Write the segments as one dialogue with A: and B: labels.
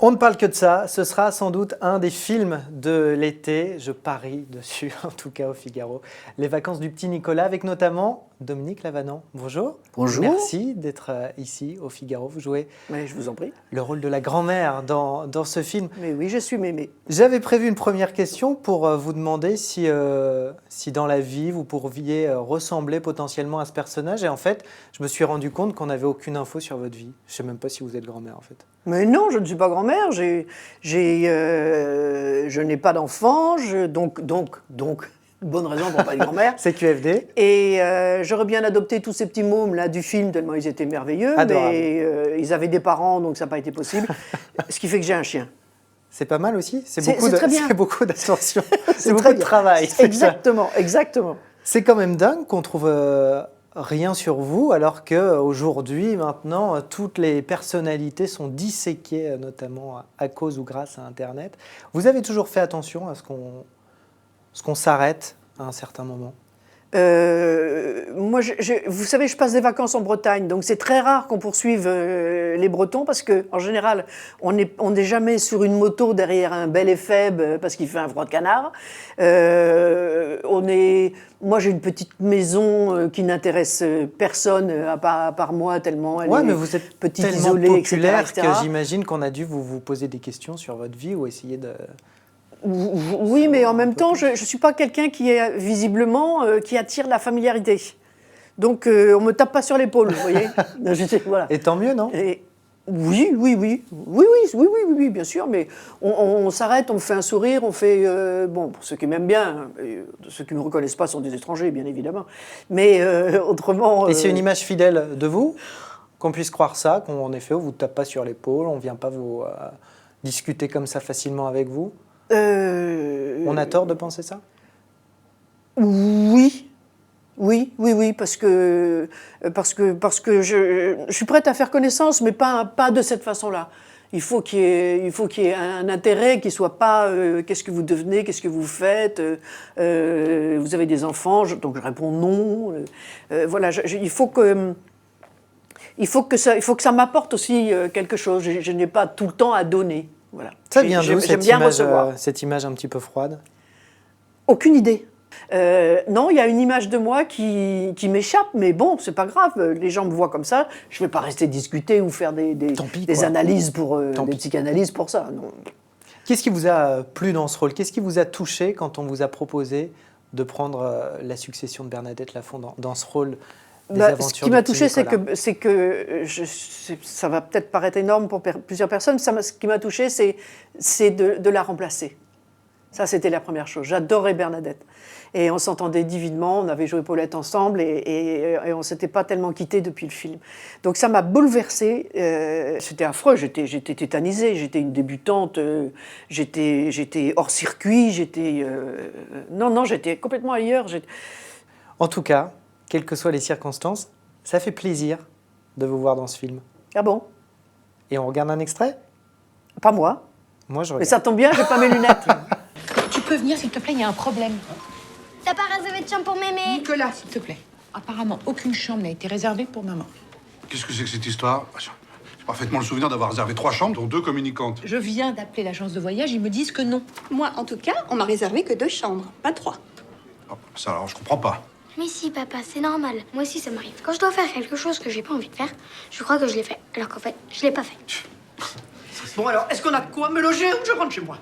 A: On ne parle que de ça, ce sera sans doute un des films de l'été, je parie dessus, en tout cas au Figaro. Les vacances du petit Nicolas, avec notamment Dominique Lavanant. Bonjour.
B: Bonjour.
A: Merci d'être ici au Figaro. Vous jouez
B: Mais je vous en prie.
A: le rôle de la grand-mère dans ce film.
B: Mais oui, je suis Mémé.
A: J'avais prévu une première question pour vous demander si dans la vie, vous pourriez ressembler potentiellement à ce personnage. Et en fait, je me suis rendu compte qu'on n'avait aucune info sur votre vie. Je ne sais même pas si vous êtes grand-mère, en fait.
B: Mais non, je ne suis pas grand-mère. Je n'ai pas d'enfant. Donc, bonne raison pour pas être grand-mère.
A: C'est QFD.
B: Et j'aurais bien adopté tous ces petits mômes là du film tellement ils étaient merveilleux.
A: Adorable.
B: Mais ils avaient des parents, donc ça n'a pas été possible. Ce qui fait que j'ai un chien.
A: C'est pas mal aussi. C'est
B: très bien.
A: beaucoup d'attention. C'est
B: très
A: beaucoup de
B: bien.
A: travail.
B: Exactement, exactement.
A: C'est quand même dingue qu'on trouve rien sur vous, alors qu'aujourd'hui, maintenant, toutes les personnalités sont disséquées, notamment à cause ou grâce à Internet. Vous avez toujours fait attention à ce qu'on s'arrête à un certain moment?
B: Moi, vous savez, je passe des vacances en Bretagne, donc c'est très rare qu'on poursuive les Bretons parce que, en général, on n'est jamais sur une moto derrière un bel éphèbe parce qu'il fait un froid de canard. Moi, j'ai une petite maison qui n'intéresse personne à part moi, tellement elle est
A: mais vous êtes
B: petite,
A: tellement
B: isolée,
A: populaire
B: etc., etc.
A: que j'imagine qu'on a dû vous poser des questions sur votre vie ou essayer de...
B: Oui, mais en même temps, je ne suis pas quelqu'un qui est visiblement qui attire la familiarité. Donc, on ne me tape pas sur l'épaule, vous voyez. Voilà.
A: Et tant mieux, non?
B: Oui, bien sûr, mais on s'arrête, on fait un sourire, on fait... bon, pour ceux qui m'aiment bien, ceux qui ne me reconnaissent pas sont des étrangers, bien évidemment, mais autrement...
A: Et c'est une image fidèle de vous? Qu'on puisse croire ça, qu'en effet, on ne vous tape pas sur l'épaule, on ne vient pas vous discuter comme ça facilement avec vous? On a tort de penser ça?
B: Oui, parce que je suis prête à faire connaissance, mais pas de cette façon-là. Il faut qu'il y ait un intérêt qui soit pas qu'est-ce que vous devenez, qu'est-ce que vous faites, vous avez des enfants, donc je réponds non. Voilà, il faut que ça m'apporte aussi quelque chose. Je n'ai pas tout le temps à donner. Voilà.
A: Ça vient d'où
B: J'aime bien recevoir.
A: cette image un petit peu froide?
B: Aucune idée. Non, il y a une image de moi qui m'échappe, mais bon, c'est pas grave. Les gens me voient comme ça. Je vais pas rester discuter ou faire des analyses des psychanalyses pour ça. Non.
A: Qu'est-ce qui vous a plu dans ce rôle? Qu'est-ce qui vous a touché quand on vous a proposé de prendre la succession de Bernadette Lafont dans ce rôle des aventures?
B: Ce qui m'a touché, c'est que ça va peut-être paraître énorme pour plusieurs personnes. Ce qui m'a touché, c'est de la remplacer. Ça, c'était la première chose. J'adorais Bernadette. Et on s'entendait divinement, on avait joué Paulette ensemble et on ne s'était pas tellement quittés depuis le film. Donc ça m'a bouleversée. C'était affreux, j'étais tétanisée, j'étais une débutante, j'étais hors circuit, j'étais complètement ailleurs.
A: En tout cas, quelles que soient les circonstances, ça fait plaisir de vous voir dans ce film.
B: Ah bon?
A: Et on regarde un extrait?
B: Pas moi.
A: Moi, je regarde.
B: Mais ça tombe bien, j'ai pas mes lunettes.
C: Tu peux venir, s'il te plaît, il y a un problème.
D: T'as pas réservé de chambre pour mémé?
C: Nicolas, s'il te plaît. Apparemment, aucune chambre n'a été réservée pour maman.
E: Qu'est-ce que c'est que cette histoire? J'ai parfaitement le souvenir d'avoir réservé 3 chambres, dont 2 communicantes.
C: Je viens d'appeler l'agence de voyage, ils me disent que non.
F: Moi, en tout cas, on m'a réservé que 2 chambres, pas 3.
E: Ah, ça, alors, je comprends pas.
D: Mais si, papa, c'est normal. Moi aussi, ça m'arrive. Quand je dois faire quelque chose que j'ai pas envie de faire, je crois que je l'ai fait. Alors qu'en fait, je l'ai pas fait.
B: Bon alors, est-ce qu'on a de quoi me loger ou je rentre chez moi?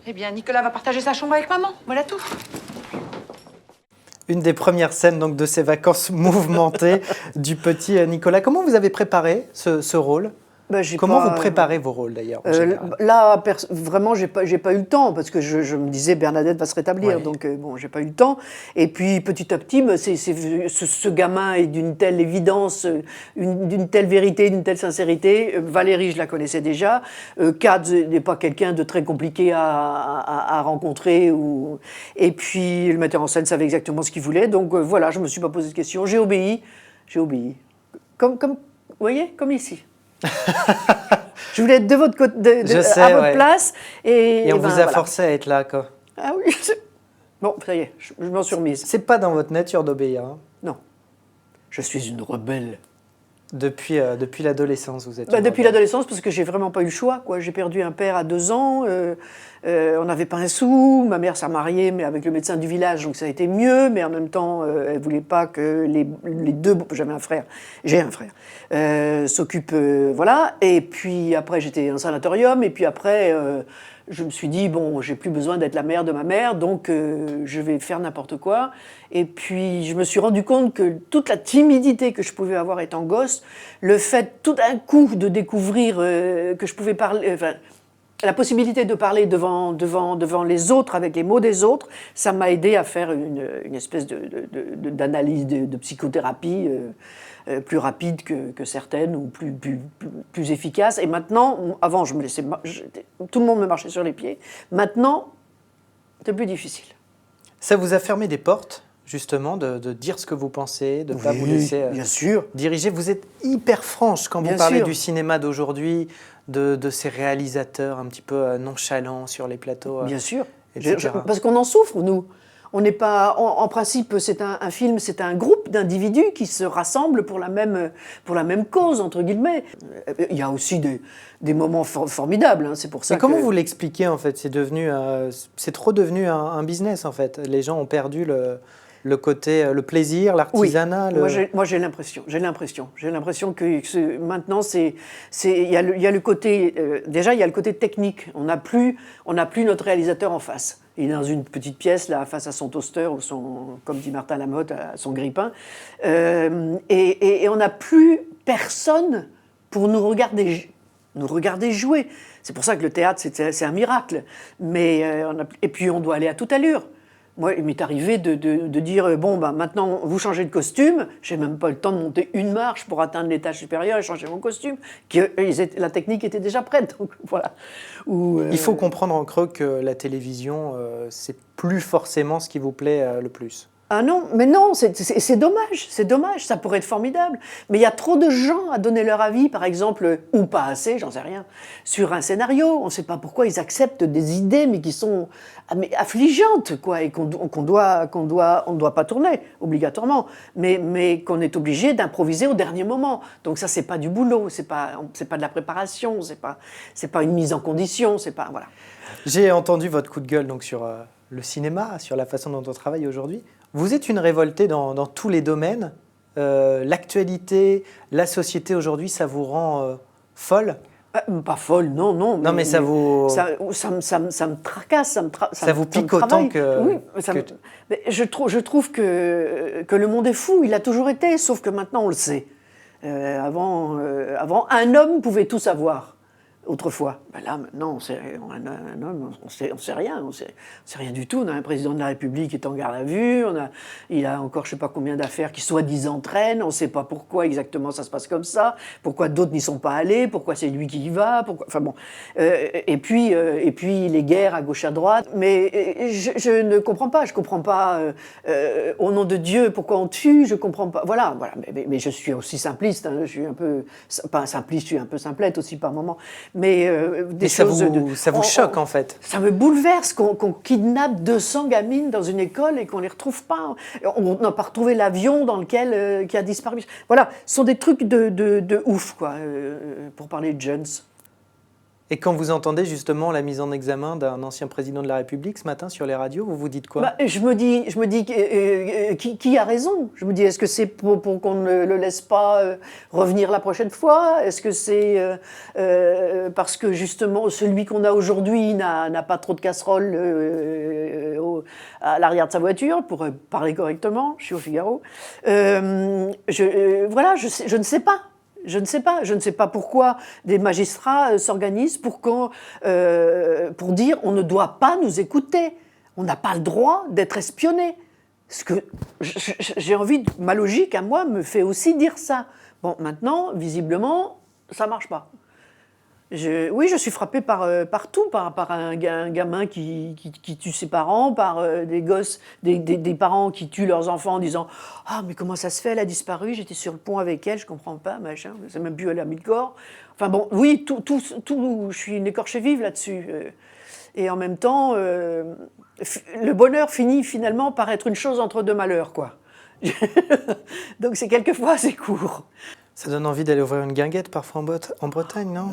C: Eh bien, Nicolas va partager sa chambre avec maman. Voilà tout.
A: Une des premières scènes donc, de ces vacances mouvementées du petit Nicolas. Comment vous avez préparé ce rôle? Comment vous préparez vos rôles d'ailleurs
B: Là, vraiment, j'ai pas eu le temps parce que je me disais Bernadette va se rétablir, ouais. Donc bon, j'ai pas eu le temps. Et puis petit à petit, ce gamin est d'une telle évidence, d'une telle vérité, d'une telle sincérité. Valérie, je la connaissais déjà. Cad n'est pas quelqu'un de très compliqué à rencontrer. Et puis le metteur en scène savait exactement ce qu'il voulait. Donc voilà, je me suis pas posé de questions. J'ai obéi. Comme vous voyez, comme ici. Je voulais être de votre côté, à votre place. Et
A: on vous a forcé à être là, quoi.
B: Ah oui. Bon, ça y est, je m'en suis remise.
A: C'est pas dans votre nature d'obéir. Hein.
B: Non. Je suis une rebelle.
A: Depuis l'adolescence, vous êtes
B: Depuis l'adolescence, parce que j'ai vraiment pas eu le choix, quoi. J'ai perdu un père à 2 ans, on n'avait pas un sou, ma mère s'est mariée mais avec le médecin du village, donc ça a été mieux, mais en même temps, elle voulait pas que les deux, j'ai un frère, s'occupent, voilà. Et puis après, j'étais en sanatorium, et puis après, je me suis dit, bon, j'ai plus besoin d'être la mère de ma mère, donc je vais faire n'importe quoi. Et puis, je me suis rendu compte que toute la timidité que je pouvais avoir étant gosse, le fait tout d'un coup de découvrir que je pouvais parler, enfin, la possibilité de parler devant les autres, avec les mots des autres, ça m'a aidé à faire une espèce d'analyse, de psychothérapie plus rapide que certaines, ou plus efficace. Et maintenant, avant, tout le monde me marchait sur les pieds. Maintenant, c'est plus difficile.
A: Ça vous a fermé des portes, justement, de dire ce que vous pensez, de ne pas vous laisser
B: bien sûr.
A: diriger. Vous êtes hyper franche quand vous parlez du cinéma d'aujourd'hui, de ces réalisateurs un petit peu nonchalants sur les plateaux.
B: Bien sûr.
A: Etc.
B: Parce qu'on en souffre, nous. On n'est pas, en principe, c'est un film, c'est un groupe d'individus qui se rassemblent pour la même cause, entre guillemets. Il y a aussi des moments formidables, hein, c'est pour ça.
A: Mais comment vous l'expliquez, en fait? C'est trop devenu un business, en fait. Les gens ont perdu le côté, le plaisir, l'artisanat.
B: Oui. Moi j'ai l'impression que maintenant il y a le côté, déjà il y a le côté technique. On n'a plus notre réalisateur en face. Il est dans une petite pièce là, face à son toaster ou comme dit Martin Lamotte, à son grille-pain, et on n'a plus personne pour nous regarder jouer. C'est pour ça que le théâtre c'est un miracle. Mais et puis on doit aller à toute allure. Moi, il m'est arrivé de dire, bon, maintenant, vous changez de costume. Je n'ai même pas eu le temps de monter une marche pour atteindre l'étage supérieur et changer mon costume. La technique était déjà prête, donc voilà.
A: Il faut comprendre en creux que la télévision, c'est plus forcément ce qui vous plaît le plus.
B: Ah non, mais non, c'est dommage, ça pourrait être formidable. Mais il y a trop de gens à donner leur avis, par exemple, ou pas assez, j'en sais rien, sur un scénario. On ne sait pas pourquoi ils acceptent des idées, mais qui sont affligeantes, quoi, et on ne doit pas tourner, obligatoirement, mais qu'on est obligé d'improviser au dernier moment. Donc ça, c'est pas du boulot, c'est pas de la préparation, c'est pas une mise en condition, c'est pas, voilà.
A: J'ai entendu votre coup de gueule donc, sur le cinéma, sur la façon dont on travaille aujourd'hui. Vous êtes une révoltée dans tous les domaines. L'actualité, la société aujourd'hui, ça vous rend folle?
B: Pas folle, non.
A: Non, mais ça vous...
B: Ça me tracasse,
A: ça vous pique autant que...
B: Oui, mais je trouve que le monde est fou, il a toujours été, sauf que maintenant on le sait. Avant, un homme pouvait tout savoir. Autrefois. Là, maintenant, un homme, on sait rien. On sait rien du tout. On a un président de la République qui est en garde à vue. Il a encore je ne sais pas combien d'affaires qui soi-disant traînent. On ne sait pas pourquoi exactement ça se passe comme ça. Pourquoi d'autres n'y sont pas allés. Pourquoi c'est lui qui y va. Enfin bon. Et puis les guerres à gauche à droite. Mais je ne comprends pas. Je ne comprends pas, au nom de Dieu, pourquoi on tue. Je ne comprends pas. Voilà. Mais je suis aussi simpliste. Hein. Je suis un peu... Pas simpliste, je suis un peu simplette aussi par moments. Mais
A: ça vous choque en fait.
B: Ça me bouleverse qu'on kidnappe 200 gamines dans une école et qu'on les retrouve pas. On n'a pas retrouvé l'avion dans lequel qui a disparu. Voilà, ce sont des trucs de ouf, quoi, pour parler de jeunes.
A: Et quand vous entendez justement la mise en examen d'un ancien président de la République ce matin sur les radios, vous vous dites quoi?
B: Je me dis qui a raison? Je me dis, est-ce que c'est pour qu'on ne le laisse pas revenir la prochaine fois? Est-ce que c'est parce que justement celui qu'on a aujourd'hui n'a pas trop de casseroles à l'arrière de sa voiture, pour parler correctement, je suis au Figaro. Je ne sais pas. Je ne sais pas pourquoi des magistrats s'organisent pour dire on ne doit pas nous écouter, on n'a pas le droit d'être espionné. Parce que j'ai envie, ma logique à moi me fait aussi dire ça. Bon, maintenant, visiblement, ça ne marche pas. Oui, je suis frappée par tout, par un gamin qui tue ses parents, par des gosses, des parents qui tuent leurs enfants en disant « Ah, mais comment ça se fait, elle a disparu, j'étais sur le pont avec elle, je comprends pas, machin, c'est même plus elle a mis le corps. » Enfin bon, oui, tout, je suis une écorchée vive là-dessus. Et en même temps, le bonheur finit finalement par être une chose entre deux malheurs, quoi. Donc c'est quelquefois assez court.
A: Ça donne envie d'aller ouvrir une guinguette parfois en Bretagne, non?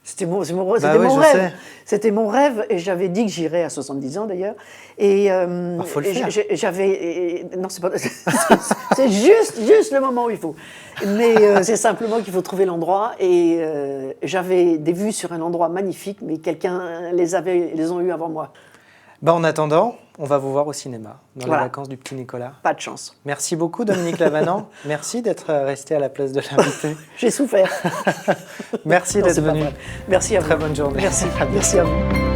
B: C'était mon
A: oui,
B: rêve.
A: sais.
B: C'était mon rêve et j'avais dit que j'irais à 70 ans d'ailleurs. Et
A: faut le faire.
B: non, c'est pas c'est juste le moment où il faut. Mais c'est simplement qu'il faut trouver l'endroit et j'avais des vues sur un endroit magnifique, mais quelqu'un les ont eu avant moi.
A: En attendant, on va vous voir au cinéma dans
B: Voilà.
A: les vacances du petit Nicolas.
B: Pas de chance.
A: Merci beaucoup Dominique Lavanant. Merci d'être resté à la place de l'invité.
B: J'ai souffert.
A: Merci
B: Non,
A: d'être
B: c'est pas
A: venu.
B: vrai. Merci à vous.
A: Très bonne journée.
B: Merci à vous.